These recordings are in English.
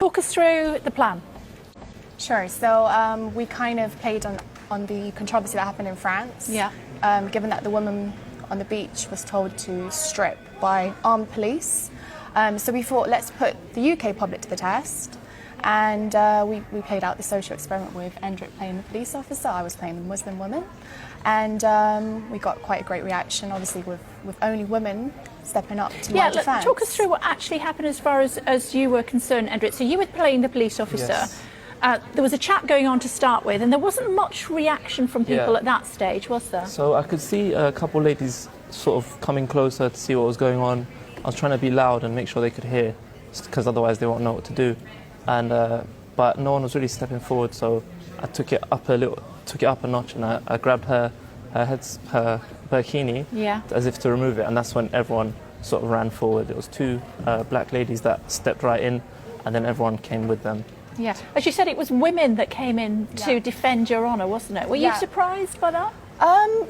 Talk us through the plan. Sure. So we kind of played on the controversy that happened in France. Yeah. Given that the woman on the beach was told to strip by armed police. So we thought, let's put the UK public to the test. And we played out the social experiment with Endrick playing the police officer, I was playing the Muslim woman. And we got quite a great reaction, obviously, with only women stepping up to my defence. Talk us through what actually happened as far as you were concerned, Endrick. So you were playing the police officer. Yes. There was a chat going on to start with, and there wasn't much reaction from people at that stage, was there? So I could see a couple of ladies sort of coming closer to see what was going on. I was trying to be loud and make sure they could hear, because otherwise they won't know what to do. And but no one was really stepping forward, so I took it up a notch, and I grabbed her burkini as if to remove it, and that's when everyone sort of ran forward. It was two black ladies that stepped right in, and then everyone came with them. Yeah, as you said, it was women that came in to defend your honour, wasn't it? Were you surprised by that?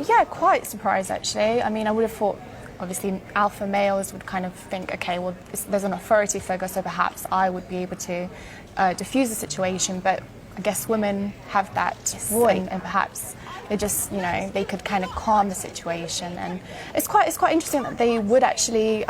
Yeah, quite surprised actually. I mean, I would have thought, obviously, alpha males would kind of think, okay, well, there's an authority figure, so perhaps I would be able to diffuse the situation. But I guess women have that voice, and perhaps they just, they could kind of calm the situation. And it's quite interesting that they would actually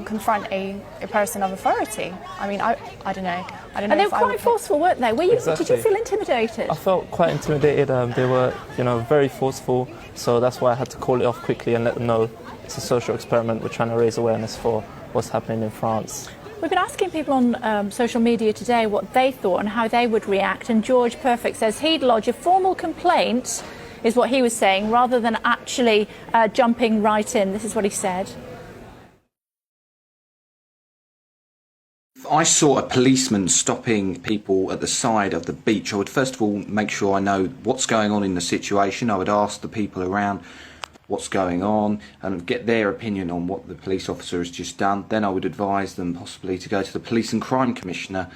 confront a person of authority. I mean, I don't know. And they were quite forceful, weren't they? Exactly. Did you feel intimidated? I felt quite intimidated. They were, very forceful. So that's why I had to call it off quickly and let them know it's a social experiment. We're trying to raise awareness for what's happening in France. We've been asking people on social media today what they thought and how they would react. And George Perfect says he'd lodge a formal complaint, is what he was saying, rather than actually jumping right in. This is what he said. If I saw a policeman stopping people at the side of the beach, I would first of all make sure I know what's going on in the situation. I would ask the people around what's going on and get their opinion on what the police officer has just done. Then I would advise them possibly to go to the Police and Crime Commissioner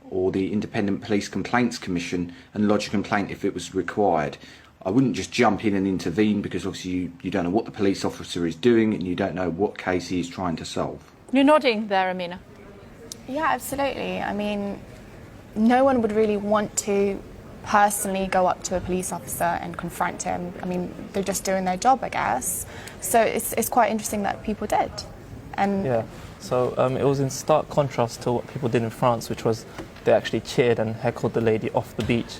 or the Independent Police Complaints Commission and lodge a complaint if it was required. I wouldn't just jump in and intervene, because obviously you don't know what the police officer is doing and you don't know what case he is trying to solve. You're nodding there, Amina. Yeah, absolutely. I mean, no one would really want to personally go up to a police officer and confront him. I mean, they're just doing their job, I guess. So it's quite interesting that people did. And yeah, so it was in stark contrast to what people did in France, which was they actually cheered and heckled the lady off the beach,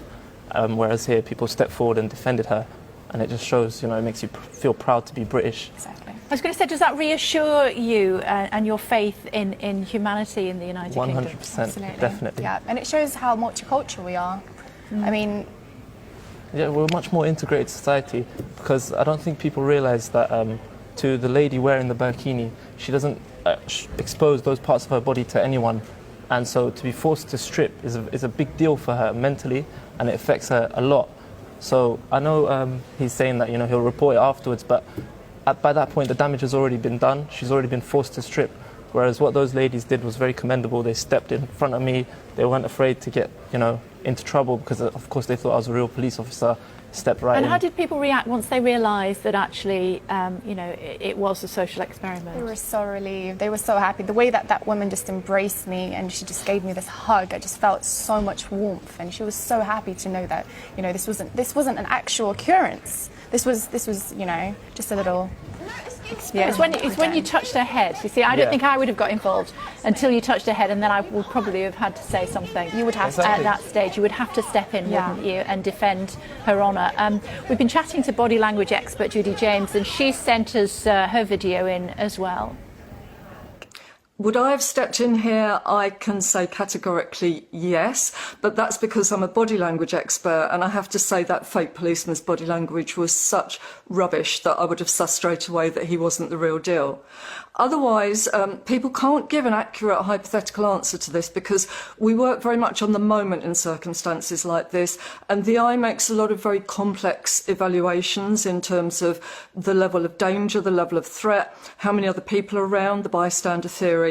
whereas here people stepped forward and defended her, and it just shows, it makes you feel proud to be British. Exactly. I was going to say, does that reassure you and your faith in humanity in the United Kingdom? 100%, Absolutely. definitely. Yeah, and it shows how multicultural we are. I mean, yeah, we're a much more integrated society, because I don't think people realise that to the lady wearing the burkini, she doesn't expose those parts of her body to anyone, and so to be forced to strip is a big deal for her mentally, and it affects her a lot. So I know he's saying that he'll report it afterwards, but by that point the damage has already been done. She's already been forced to strip. Whereas what those ladies did was very commendable. They stepped in front of me. They weren't afraid to get, into trouble, because of course they thought I was a real police officer. Stepped right in. And how did people react once they realised that actually, it was a social experiment? they were so relieved. They were so happy. The way that woman just embraced me and she just gave me this hug, I just felt so much warmth. And she was so happy to know that, this wasn't an actual occurrence. This was, just a little. Yeah, it's when you touched her head. You see, I don't think I would have got involved until you touched her head, and then I would probably have had to say something. You would have to. At that stage, you would have to step in, wouldn't you, and defend her honour. We've been chatting to body language expert Judy James, and she sent us her video in as well. Would I have stepped in here? I can say categorically yes, but that's because I'm a body language expert, and I have to say that fake policeman's body language was such rubbish that I would have sussed straight away that he wasn't the real deal. Otherwise, people can't give an accurate hypothetical answer to this, because we work very much on the moment in circumstances like this, and the eye makes a lot of very complex evaluations in terms of the level of danger, the level of threat, how many other people are around, the bystander theory,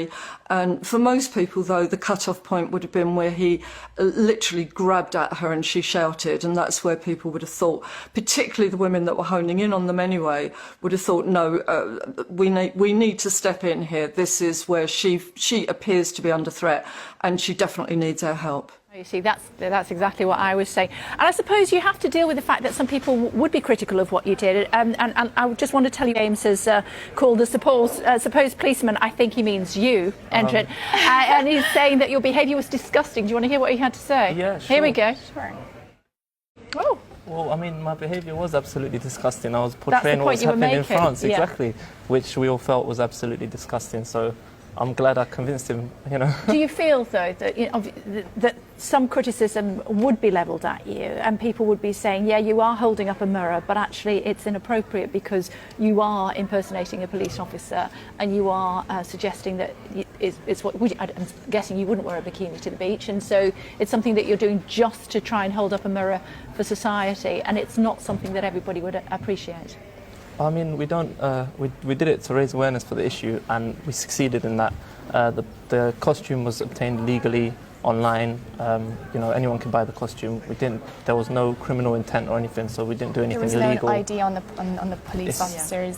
And for most people, though, the cut-off point would have been where he literally grabbed at her and she shouted, and that's where people would have thought, particularly the women that were honing in on them anyway, would have thought, no, we need to step in here. This is where she appears to be under threat, and she definitely needs our help. You see, that's exactly what I was saying. And I suppose you have to deal with the fact that some people would be critical of what you did. And I just want to tell you, James has called the supposed policeman, I think he means you, entered, and he's saying that your behaviour was disgusting. Do you want to hear what he had to say? Yeah, sure. Here we go. Sure. Oh. Well, I mean, my behaviour was absolutely disgusting. I was portraying what was point you were happening in making. France, Yeah. exactly, which we all felt was absolutely disgusting. So I'm glad I convinced him, you know. Do you feel, though, that, you know, that some criticism would be levelled at you and people would be saying, yeah, you are holding up a mirror, but actually it's inappropriate because you are impersonating a police officer and you are suggesting that it's what, I'm guessing you wouldn't wear a bikini to the beach, and so it's something that you're doing just to try and hold up a mirror for society, and it's not something that everybody would appreciate? I mean, we did it to raise awareness for the issue, and we succeeded in that. The costume was obtained legally online. You know, anyone can buy the costume. There was no criminal intent or anything, so we didn't do anything illegal. There was no ID on the police officers'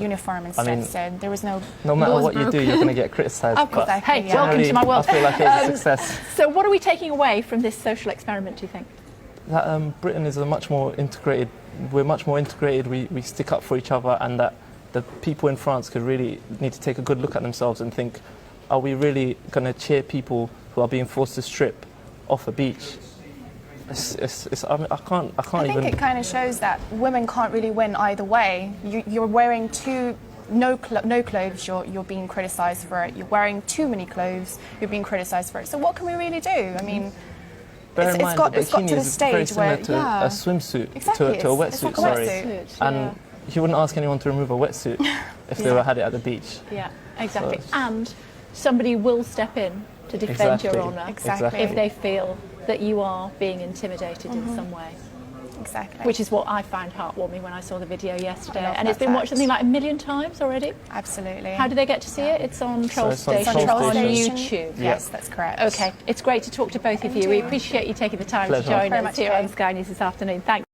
uniform and stuff, so there was no. No matter laws what you do, broken. you're going to get criticised. Of course. But Hey, welcome to my world. I feel like it was a success. So what are we taking away from this social experiment, do you think? That Britain is much more integrated. We're much more integrated. We stick up for each other, and that the people in France could really need to take a good look at themselves and think, are we really going to cheer people who are being forced to strip off a beach? I think it kind of shows that women can't really win either way. You're wearing no clothes, you're being criticised for it. You're wearing too many clothes, you're being criticised for it. So what can we really do? I mean, bear in mind, got the to bikini the is very stage similar where to a swimsuit, exactly, to a it's wetsuit, like a wetsuit. And you wouldn't ask anyone to remove a wetsuit if they had it at the beach. Yeah, exactly. So, and somebody will step in to defend your honour if they feel that you are being intimidated in some way. Exactly. Which is what I found heartwarming when I saw the video yesterday. And it's that been watched something like 1 million times already. Absolutely. How do they get to see it? It's on Troll Station on YouTube. Yes, that's correct. Okay, it's great to talk to both of you. We appreciate you taking the time to join us here on Sky News this afternoon. Thanks.